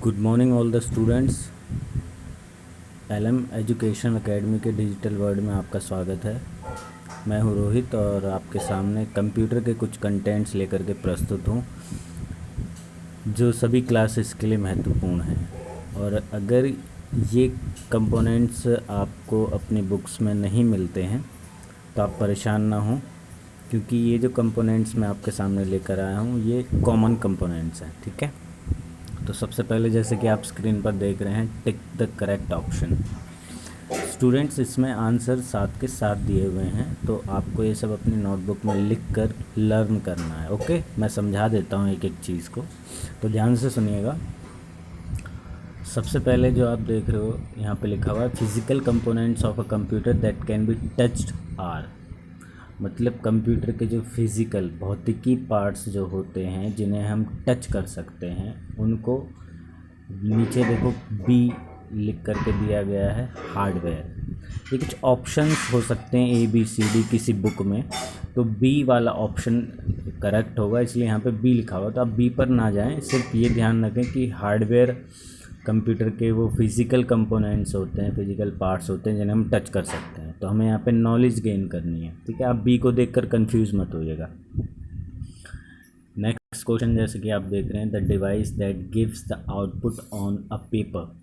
Good morning all the students. LM education academy के digital world में आपका स्वागत है। मैं हूं रोहित और आपके सामने कंप्यूटर के कुछ कंटेंट्स लेकर के प्रस्तुत हूं जो सभी क्लासेस के लिए महत्वपूर्ण हैं। और अगर ये कंपोनेंट्स आपको अपनी बुक्स में नहीं मिलते हैं तो आप परेशान ना हों, क्योंकि ये जो कंपोनेंट्स मैं आपके सामने लेकर आया हूँ ये कॉमन कंपोनेंट्स हैं। ठीक है, तो सबसे पहले जैसे कि आप स्क्रीन पर देख रहे हैं, tick the correct option. Students, इसमें आंसर साथ के साथ दिए हुए हैं, तो आपको ये सब अपनी नोटबुक में लिख कर लर्न करना है। ओके, मैं समझा देता हूँ एक एक चीज़ को, तो ध्यान से सुनिएगा। सबसे पहले जो आप देख रहे हो यहाँ पे लिखा हुआ है physical components of a computer that can be touched are. मतलब कंप्यूटर के जो फिज़िकल भौतिकी पार्ट्स जो होते हैं जिन्हें हम टच कर सकते हैं उनको नीचे देखो बी लिख करके दिया गया है, हार्डवेयर। ये कुछ ऑप्शंस हो सकते हैं ए बी सी डी किसी बुक में, तो बी वाला ऑप्शन करेक्ट होगा, इसलिए यहाँ पे बी लिखा हुआ। तो आप बी पर ना जाएं, सिर्फ ये ध्यान रखें कि हार्डवेयर कंप्यूटर के वो फिज़िकल कंपोनेंट्स होते हैं, फिज़िकल पार्ट्स होते हैं जिन्हें हम टच कर सकते हैं। तो हमें यहाँ पे नॉलेज गेन करनी है। ठीक है, आप बी को देखकर कंफ्यूज मत होइएगा। नेक्स्ट क्वेश्चन जैसे कि आप देख रहे हैं, the device that gives the output on a paper.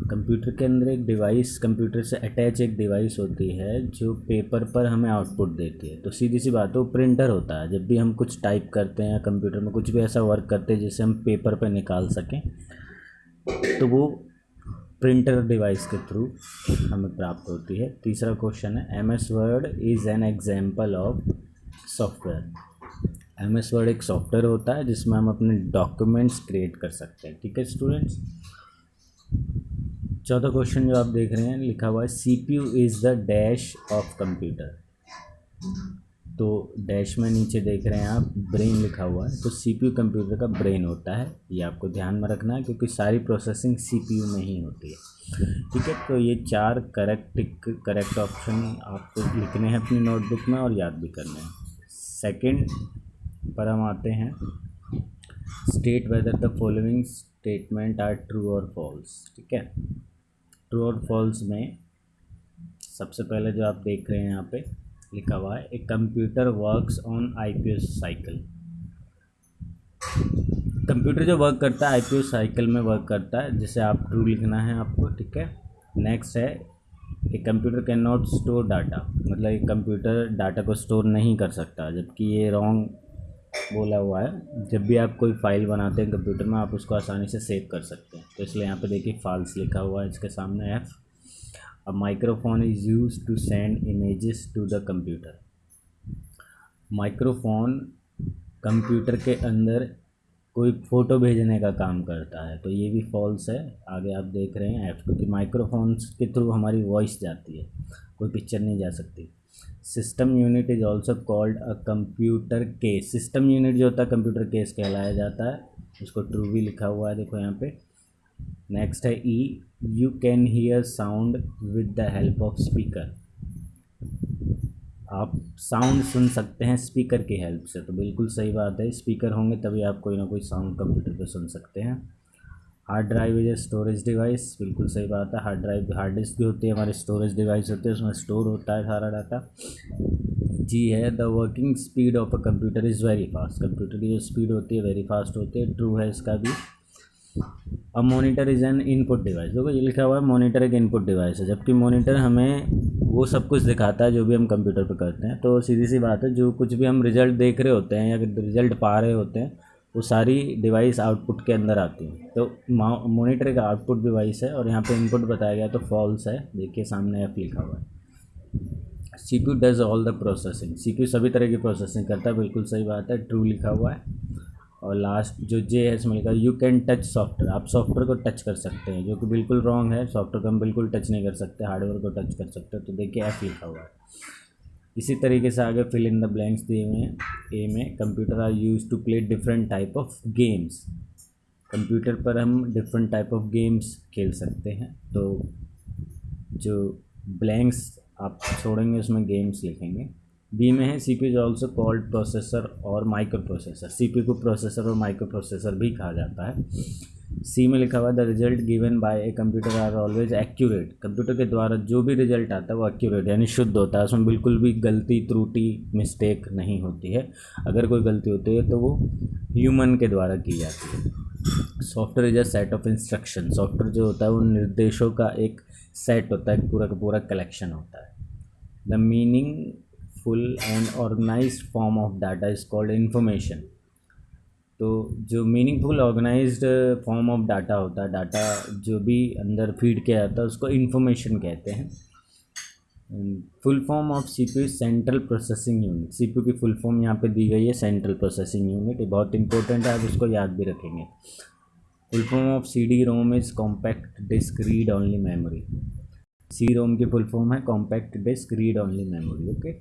Computer के अंदर एक डिवाइस, कंप्यूटर से अटैच एक डिवाइस होती है जो पेपर पर हमें आउटपुट देती है। तो सीधी सी बात है, वो प्रिंटर होता है। जब भी हम कुछ टाइप करते हैं या कंप्यूटर में कुछ भी ऐसा वर्क करते हैं जिसे हम पेपर पर निकाल सकें, तो वो प्रिंटर डिवाइस के थ्रू हमें प्राप्त होती है। तीसरा क्वेश्चन है, M S Word is an example of software. M S Word एक सॉफ्टवेयर होता है जिसमें हम अपने डॉक्यूमेंट्स क्रिएट कर सकते हैं। ठीक है स्टूडेंट्स। चौथा क्वेश्चन जो आप देख रहे हैं लिखा हुआ है, C P U is the dash of computer. तो डैश में नीचे देख रहे हैं आप ब्रेन लिखा हुआ है, तो सीपीयू कंप्यूटर का ब्रेन होता है। ये आपको ध्यान में रखना है क्योंकि सारी प्रोसेसिंग सीपीयू में ही होती है। ठीक है, तो ये 4 करेक्ट ऑप्शन आपको लिखने हैं अपनी नोटबुक में और याद भी करने हैं। सेकंड पर हम आते हैं, state whether the following statement are true और फॉल्स। ठीक है, ट्रू और फॉल्स में सबसे पहले जो आप देख रहे हैं यहाँ पे लिखा हुआ है, a computer works on IPS cycle. Computer जो वर्क करता है आईपीएस साइकिल में वर्क करता है, जिसे आप ट्रू लिखना है आपको। ठीक है, नेक्स्ट है, a computer can not store data. मतलब एक कंप्यूटर डाटा को स्टोर नहीं कर सकता, जबकि ये रॉन्ग बोला हुआ है। जब भी आप कोई फाइल बनाते हैं कंप्यूटर में, आप उसको आसानी से सेव कर सकते हैं। तो इसलिए यहाँ पे देखिए फॉल्स लिखा हुआ है इसके सामने F. A microphone is used to send images to the computer। Microphone computer के अंदर कोई फ़ोटो भेजने का काम करता है, तो ये भी फॉल्स है। आगे आप देख रहे हैं एफ, क्योंकि माइक्रोफोन्स के थ्रू हमारी वॉइस जाती है, कोई पिक्चर नहीं जा सकती। System unit is also called a computer case. System unit जो होता है कंप्यूटर केस कहलाया जाता है, उसको ट्रू भी लिखा हुआ है देखो यहाँ पे। नेक्स्ट है E, you can hear sound with the help of speaker. आप साउंड सुन सकते हैं स्पीकर की हेल्प से, तो बिल्कुल सही बात है। स्पीकर होंगे तभी आप कोई ना कोई साउंड कंप्यूटर पे सुन सकते हैं। Hard drive is a storage device, बिल्कुल सही बात है। हार्ड ड्राइव, हार्ड डिस्क भी होती है, हमारे स्टोरेज डिवाइस होते हैं, उसमें स्टोर होता है सारा डाटा। जी है, the working speed of a computer is very fast. Computer की जो स्पीड होती है वेरी फास्ट होती है, ट्रू है इसका भी। अब monitor is an input device. देखो ये लिखा हुआ है मॉनिटर एक इनपुट डिवाइस है, जबकि मॉनिटर हमें वो सब कुछ दिखाता है जो भी हम कंप्यूटर पर करते हैं। तो सीधी सी बात है, जो कुछ भी हम रिजल्ट देख रहे होते हैं या रिजल्ट पा रहे होते हैं, वो सारी डिवाइस आउटपुट के अंदर आती है। तो मॉनिटर एक आउटपुट डिवाइस है और यहाँ पे इनपुट बताया गया, तो फॉल्स है। देखिए सामने एफ लिखा हुआ है। CPU does all the processing. CPU सभी तरह की प्रोसेसिंग करता है, बिल्कुल सही बात है, ट्रू लिखा हुआ है। और लास्ट जो जे है इसमें लिखा है, यू कैन टच सॉफ्टवेयर। आप सॉफ्टवेयर को टच कर सकते हैं, जो कि बिल्कुल रॉन्ग है। सॉफ्टवेयर को हम बिल्कुल टच नहीं कर सकते, हार्डवेयर को टच कर सकते हैं। तो देखिए एफ लिखा हुआ है। इसी तरीके से आगे फिल इन द ब्लैंक्स दिए हुए हैं। ए में, computer are use to play different type of games. Computer पर हम डिफरेंट टाइप ऑफ गेम्स खेल सकते हैं, तो जो ब्लैंक्स आप छोड़ेंगे उसमें गेम्स लिखेंगे। बी में है, C P is also called processor और माइक्रो प्रोसेसर। सी पी को प्रोसेसर और माइक्रो प्रोसेसर भी कहा जाता है। सी में लिखा हुआ the result given by a computer are always accurate. Computer के द्वारा जो भी रिजल्ट आता है वो एक्यूरेट यानी शुद्ध होता है, उसमें बिल्कुल भी गलती त्रुटि मिस्टेक नहीं होती है। अगर कोई गलती होती है तो वो ह्यूमन के द्वारा की जाती है। Software is a set of instruction. Software जो होता है वो निर्देशों का एक सेट होता है, पूरा का पूरा कलेक्शन होता है। The meaningful and organised form of data is called information. तो जो meaningful organised form of data होता है, डाटा जो भी अंदर फीड किया जाता है उसको इन्फॉर्मेशन कहते हैं। Full form of CPU central processing unit. CPU की फुल फॉर्म यहाँ पे दी गई है सेंट्रल प्रोसेसिंग यूनिट, ये बहुत इंपॉर्टेंट है, आप इसको याद भी रखेंगे। Full form of C ROM is compact disc read only memory. C ROM की फुल फॉर्म है compact disc read only memory. Okay.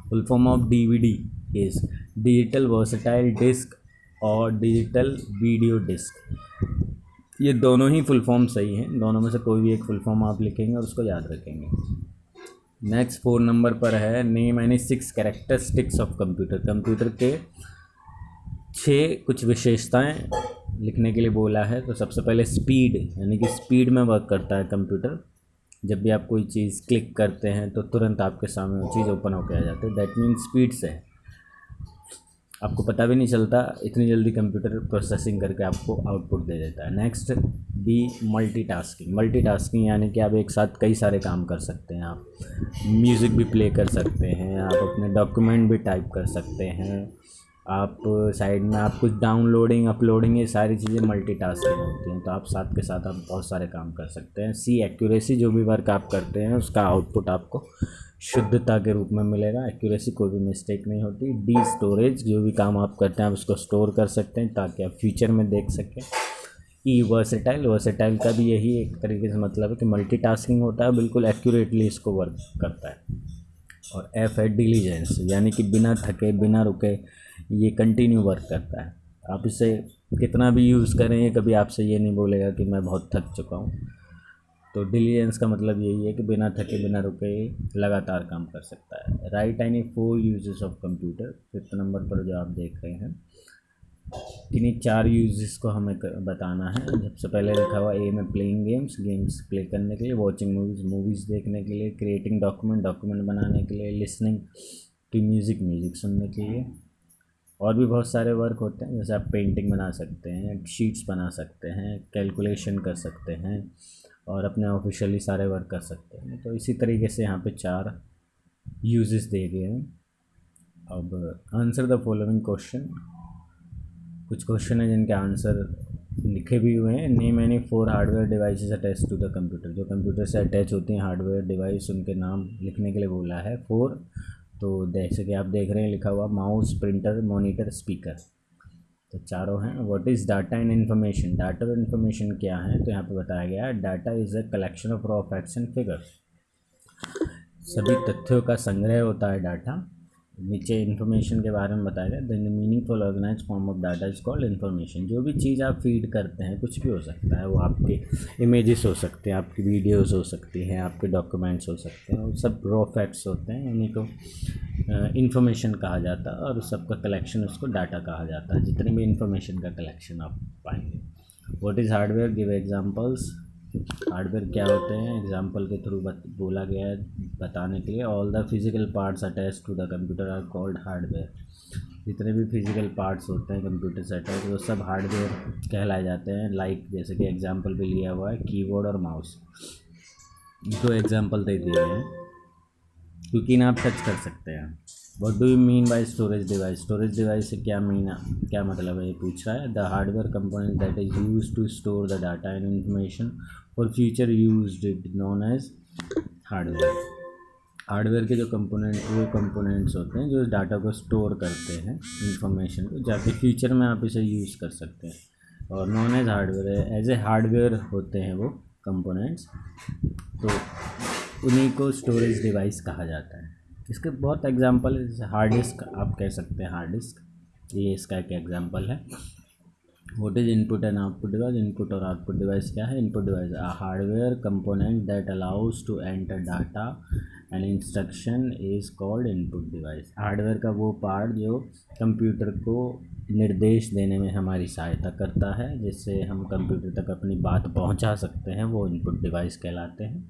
Full form of DVD is digital versatile disc और डिजिटल वीडियो डिस्क। ये दोनों ही full form सही हैं, दोनों में से कोई भी एक फुल फॉर्म आप लिखेंगे और उसको याद रखेंगे। नेक्स्ट 4 नंबर पर है name any 6 characteristics of computer. Computer के 6 कुछ विशेषताएं लिखने के लिए बोला है। तो सबसे पहले स्पीड, यानी कि स्पीड में वर्क करता है कंप्यूटर। जब भी आप कोई चीज़ क्लिक करते हैं तो तुरंत आपके सामने वो चीज़ ओपन होकर आ जाती है, दैट मीन्स स्पीड से है। आपको पता भी नहीं चलता, इतनी जल्दी कंप्यूटर प्रोसेसिंग करके आपको आउटपुट दे देता है। Next B multitasking. मल्टीटास्किंग यानी कि आप एक साथ कई सारे काम कर सकते हैं। आप म्यूज़िक भी प्ले कर सकते हैं, आप अपने डॉक्यूमेंट भी टाइप कर सकते हैं, आप साइड में आप कुछ डाउनलोडिंग अपलोडिंग ये सारी चीज़ें मल्टीटास्किंग होती हैं। तो आप साथ के साथ आप बहुत सारे काम कर सकते हैं। सी एक्यूरेसी, जो भी वर्क आप करते हैं उसका आउटपुट आपको शुद्धता के रूप में मिलेगा, एक्यूरेसी, कोई भी मिस्टेक नहीं होती। डी स्टोरेज, जो भी काम आप करते हैं आप उसको स्टोर कर सकते हैं ताकि आप फ्यूचर में देख सकें। ई वर्सेटाइल, वर्सेटाइल का भी यही एक तरीके से मतलब है कि मल्टीटास्किंग होता है, बिल्कुल एक्यूरेटली इसको वर्क करता है। और एफ है डिलीजेंस, यानी कि बिना थके बिना रुके ये कंटिन्यू वर्क करता है। आप इसे कितना भी यूज़ करें ये कभी आपसे ये नहीं बोलेगा कि मैं बहुत थक चुका हूँ। तो डिलीजेंस का मतलब यही है कि बिना थके बिना रुके लगातार काम कर सकता है। Right any 4 uses of computer. 5th number पर जो आप देख रहे हैं, किन्हीं 4 यूजेस को हमें बताना है। सबसे पहले लिखा हुआ ए में प्लेइंग गेम्स, गेम्स प्ले करने के लिए, वॉचिंग मूवीज़, मूवीज़ देखने के लिए, क्रिएटिंग डॉक्यूमेंट, डॉक्यूमेंट बनाने के लिए, लिसनिंग टू म्यूज़िक, म्यूज़िक सुनने के लिए। और भी बहुत सारे वर्क होते हैं, जैसे आप पेंटिंग बना सकते हैं, शीट्स बना सकते हैं, कैलकुलेशन कर सकते हैं और अपने ऑफिशियली सारे वर्क कर सकते हैं। तो इसी तरीके से यहाँ पे 4 यूजेस दिए गए हैं। अब आंसर द फॉलोइंग क्वेश्चन। कुछ क्वेश्चन है जिनके आंसर लिखे भी हुए हैं। Name any 4 hardware devices attach to the computer. जो कंप्यूटर से अटैच होती हैं हार्डवेयर डिवाइस, उनके नाम लिखने के लिए बोला है 4। तो जैसे कि आप देख रहे हैं लिखा हुआ माउस, प्रिंटर, मॉनिटर, स्पीकर, तो चारों हैं। What is data and information. Data और इन्फॉर्मेशन क्या है, तो यहाँ पे बताया गया है data is a collection of raw facts and figures. सभी तथ्यों का संग्रह होता है डाटा। नीचे इन्फॉर्मेशन के बारे में बताया गया, the meaningful organise form of data is called information. जो भी चीज़ आप फीड करते हैं, कुछ भी हो सकता है, वो आपके इमेजेस हो सकते हैं, आपकी वीडियोस हो सकती हैं, आपके डॉक्यूमेंट्स हो सकते हैं, वो सब रॉ फैक्ट्स होते हैं, उन्हीं को इन्फॉर्मेशन कहा जाता है। और उस सबका कलेक्शन उसको डाटा कहा जाता है, जितनी भी इन्फॉर्मेशन का कलेक्शन आप पाएंगे। What is hardware, give examples. Hardware क्या होते हैं, एग्जांपल के थ्रू बोला गया है बताने के लिए। All the physical parts attach to the computer are called hardware. जितने भी फिजिकल पार्ट्स होते हैं कंप्यूटर से अटैच, वो सब हार्डवेयर कहलाए जाते हैं। लाइक जैसे कि एग्जांपल भी लिया हुआ है कीबोर्ड और माउस, 2 एग्जांपल दे दिए हैं क्योंकि इन्हें आप टच कर सकते हैं। What do you mean by storage device. Storage device से क्या मतलब है, ये पूछ रहा है। The hardware component that is use to store the data and information for future use it known as hardware. Hardware के जो कंपोनेंट्स होते हैं जो इस डाटा को स्टोर करते हैं, इंफॉर्मेशन को, जाके फ्यूचर में आप इसे यूज़ कर सकते हैं और नॉन एज हार्डवेयर है। एज ए हार्डवेयर होते हैं वो कंपोनेंट्स, तो उन्हीं को स्टोरेज डिवाइस कहा जाता है। इसके बहुत एग्जांपल है, जैसे हार्ड डिस्क आप कह सकते हैं, हार्ड डिस्क ये इसका एक एग्जांपल है। What is input and output device. Input और आउटपुट डिवाइस क्या है। Input device a hardware component that allows to enter data and instruction is called input device. Hardware का वो पार्ट जो कंप्यूटर को निर्देश देने में हमारी सहायता करता है, जिससे हम कंप्यूटर तक अपनी बात पहुंचा सकते हैं, वो इनपुट डिवाइस कहलाते हैं।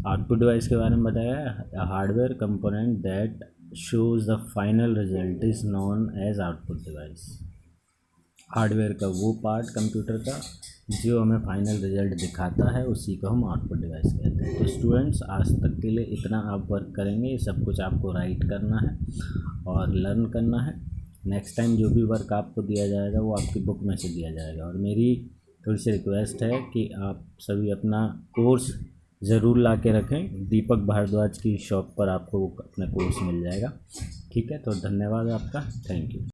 आउटपुट डिवाइस के बारे में बताया, hardware component that shows the final result is known as output device. Hardware का वो पार्ट कंप्यूटर का जो हमें फाइनल रिजल्ट दिखाता है, उसी को हम आउटपुट डिवाइस कहते हैं। तो स्टूडेंट्स, आज तक के लिए इतना आप वर्क करेंगे, सब कुछ आपको राइट करना है और लर्न करना है। नेक्स्ट टाइम जो भी वर्क आपको दिया जाएगा वो आपकी बुक में से दिया जाएगा। और मेरी थोड़ी सी रिक्वेस्ट है कि आप सभी अपना कोर्स ज़रूर ला के रखें। दीपक भारद्वाज की शॉप पर आपको अपना कोर्स मिल जाएगा। ठीक है, तो धन्यवाद आपका, थैंक यू।